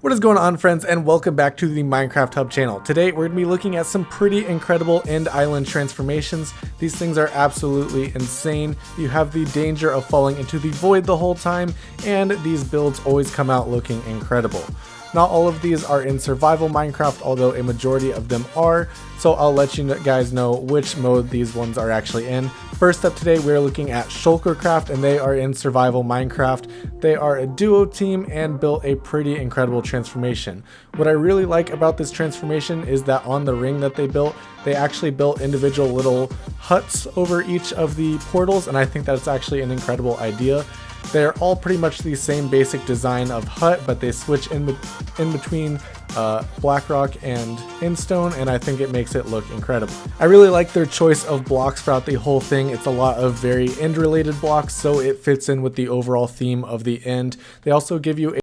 What is going on, friends, and welcome back to the Minecraft Hub channel. Today we're going to be looking at some pretty incredible end island transformations. These things are absolutely insane. You have the danger of falling into the void the whole time, and these builds always come out looking incredible. Not all of these are in survival Minecraft, although a majority of them are, so I'll let you guys know which mode these ones are actually in. First up today, we're looking at Shulkercraft, and they are in survival Minecraft. They are a duo team and built a pretty incredible transformation. What I really like about this transformation is that on the ring that they built, they actually built individual little huts over each of the portals, and I think that's actually an incredible idea. They're all pretty much the same basic design of hut, but they switch in between Blackrock and Endstone, and I think it makes it look incredible. I really like their choice of blocks throughout the whole thing. It's a lot of very end related blocks, so it fits in with the overall theme of the end. They also give you a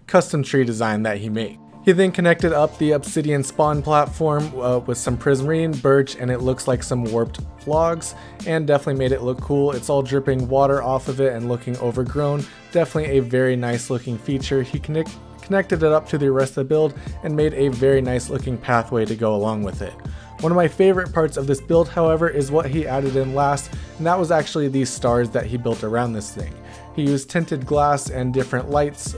custom tree design that he made. He then connected up the obsidian spawn platform with some prismarine, birch, and it looks like some warped logs, and definitely made it look cool. It's all dripping water off of it and looking overgrown. Definitely a very nice looking feature. He connected it up to the rest of the build and made a very nice looking pathway to go along with it. One of my favorite parts of this build, however, is what he added in last, and that was actually these stars that he built around this thing. He used tinted glass and different lights,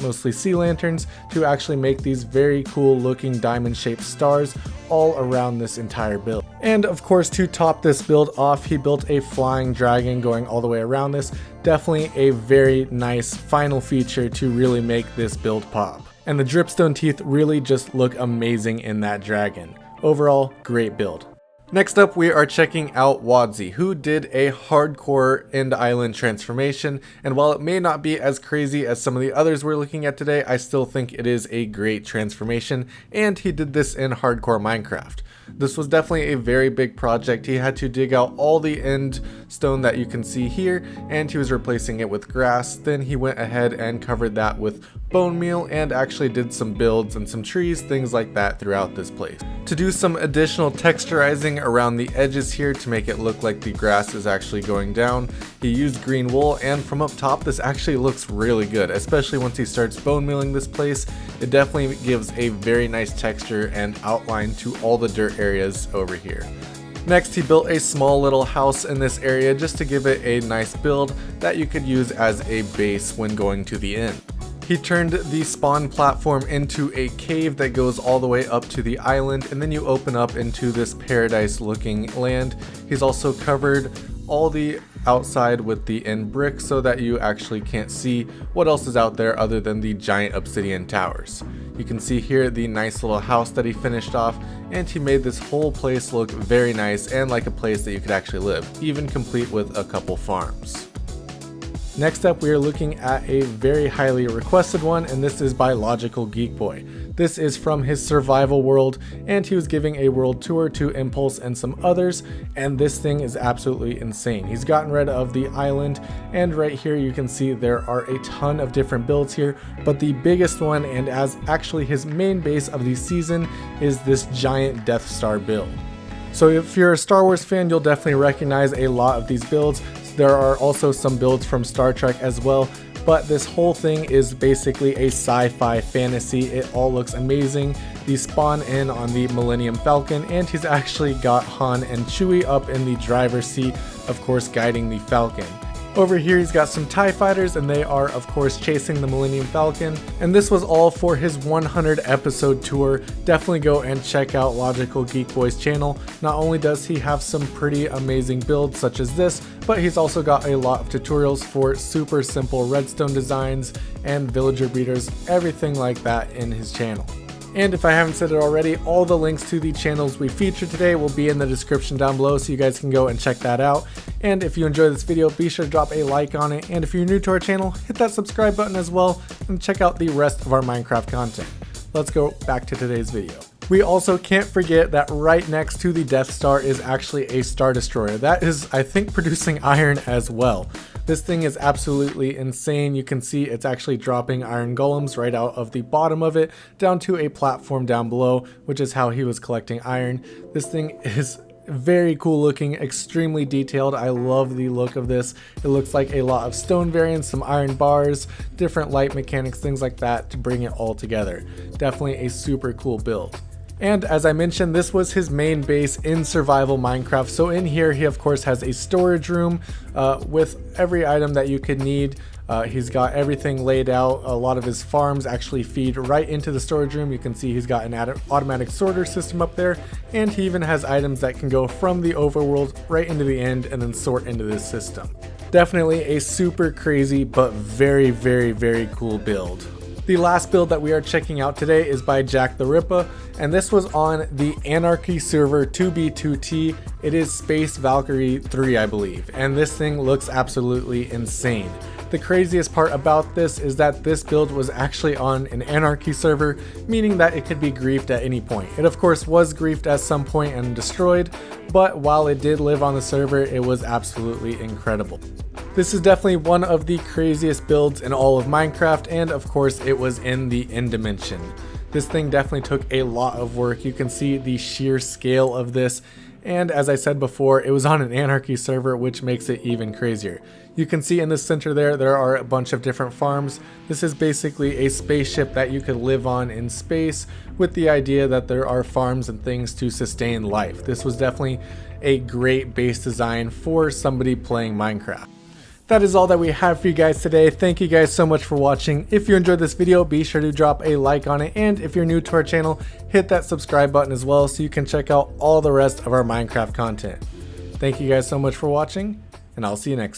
mostly sea lanterns, to actually make these very cool looking diamond shaped stars all around this entire build. And of course, to top this build off, he built a flying dragon going all the way around this. Definitely a very nice final feature to really make this build pop. And the dripstone teeth really just look amazing in that dragon. Overall, great build. Next up, we are checking out themythicalsausage, who did a hardcore end island transformation, and while it may not be as crazy as some of the others we're looking at today, I still think it is a great transformation, and he did this in hardcore Minecraft. This was definitely a very big project. He had to dig out all the end stone that you can see here, and he was replacing it with grass. Then he went ahead and covered that with bone meal, and actually did some builds and some trees, things like that throughout this place. To do some additional texturizing around the edges here to make it look like the grass is actually going down, he used green wool, and from up top this actually looks really good, especially once he starts bone mealing this place. It definitely gives a very nice texture and outline to all the dirt areas over here. Next, he built a small little house in this area just to give it a nice build that you could use as a base when going to the inn. He turned the spawn platform into a cave that goes all the way up to the island, and then you open up into this paradise looking land. He's also covered all the outside with the inn brick so that you actually can't see what else is out there other than the giant obsidian towers. You can see here the nice little house that he finished off, and he made this whole place look very nice and like a place that you could actually live, even complete with a couple farms. Next up, we are looking at a very highly requested one, and this is by Logical Geek Boy. This is from his survival world, and he was giving a world tour to Impulse and some others, and this thing is absolutely insane. He's gotten rid of the island, and right here you can see there are a ton of different builds here, but the biggest one, and as actually his main base of the season, is this giant Death Star build. So if you're a Star Wars fan, you'll definitely recognize a lot of these builds. There are also some builds from Star Trek as well, but this whole thing is basically a sci-fi fantasy. It all looks amazing. He spawn in on the Millennium Falcon, and he's actually got Han and Chewie up in the driver's seat, of course guiding the Falcon. Over here he's got some TIE fighters, and they are of course chasing the Millennium Falcon, and this was all for his 100 episode tour. Definitely go and check out Logical Geek Boy's channel. Not only does he have some pretty amazing builds such as this, but he's also got a lot of tutorials for super simple redstone designs and villager breeders, everything like that in his channel. And if I haven't said it already, all the links to the channels we featured today will be in the description down below, so you guys can go and check that out. And if you enjoyed this video, be sure to drop a like on it, and if you're new to our channel, hit that subscribe button as well, and check out the rest of our Minecraft content. Let's go back to today's video. We also can't forget that right next to the Death Star is actually a Star Destroyer. That is, I think, producing iron as well. This thing is absolutely insane. You can see it's actually dropping iron golems right out of the bottom of it down to a platform down below, which is how he was collecting iron. This thing is very cool looking, extremely detailed. I love the look of this. It looks like a lot of stone variants, some iron bars, different light mechanics, things like that to bring it all together. Definitely a super cool build. And as I mentioned, this was his main base in survival Minecraft. So in here, he of course has a storage room with every item that you could need. He's got everything laid out. A lot of his farms actually feed right into the storage room. You can see he's got an automatic sorter system up there, and he even has items that can go from the overworld right into the end and then sort into this system. Definitely a super crazy but very, very, very cool build. The last build that we are checking out today is by Jack the Ripper, and this was on the Anarchy server 2B2T. It is Space Valkyrie 3, I believe, and this thing looks absolutely insane. The craziest part about this is that this build was actually on an Anarchy server, meaning that it could be griefed at any point. It of course was griefed at some point and destroyed, but while it did live on the server, it was absolutely incredible. This is definitely one of the craziest builds in all of Minecraft, and of course it was in the end dimension. This thing definitely took a lot of work. You can see the sheer scale of this, and as I said before, it was on an Anarchy server, which makes it even crazier. You can see in the center there are a bunch of different farms. This is basically a spaceship that you could live on in space, with the idea that there are farms and things to sustain life. This was definitely a great base design for somebody playing Minecraft. That is all that we have for you guys today. Thank you guys so much for watching. If you enjoyed this video, be sure to drop a like on it, and if you're new to our channel, hit that subscribe button as well so you can check out all the rest of our Minecraft content. Thank you guys so much for watching, and I'll see you next time.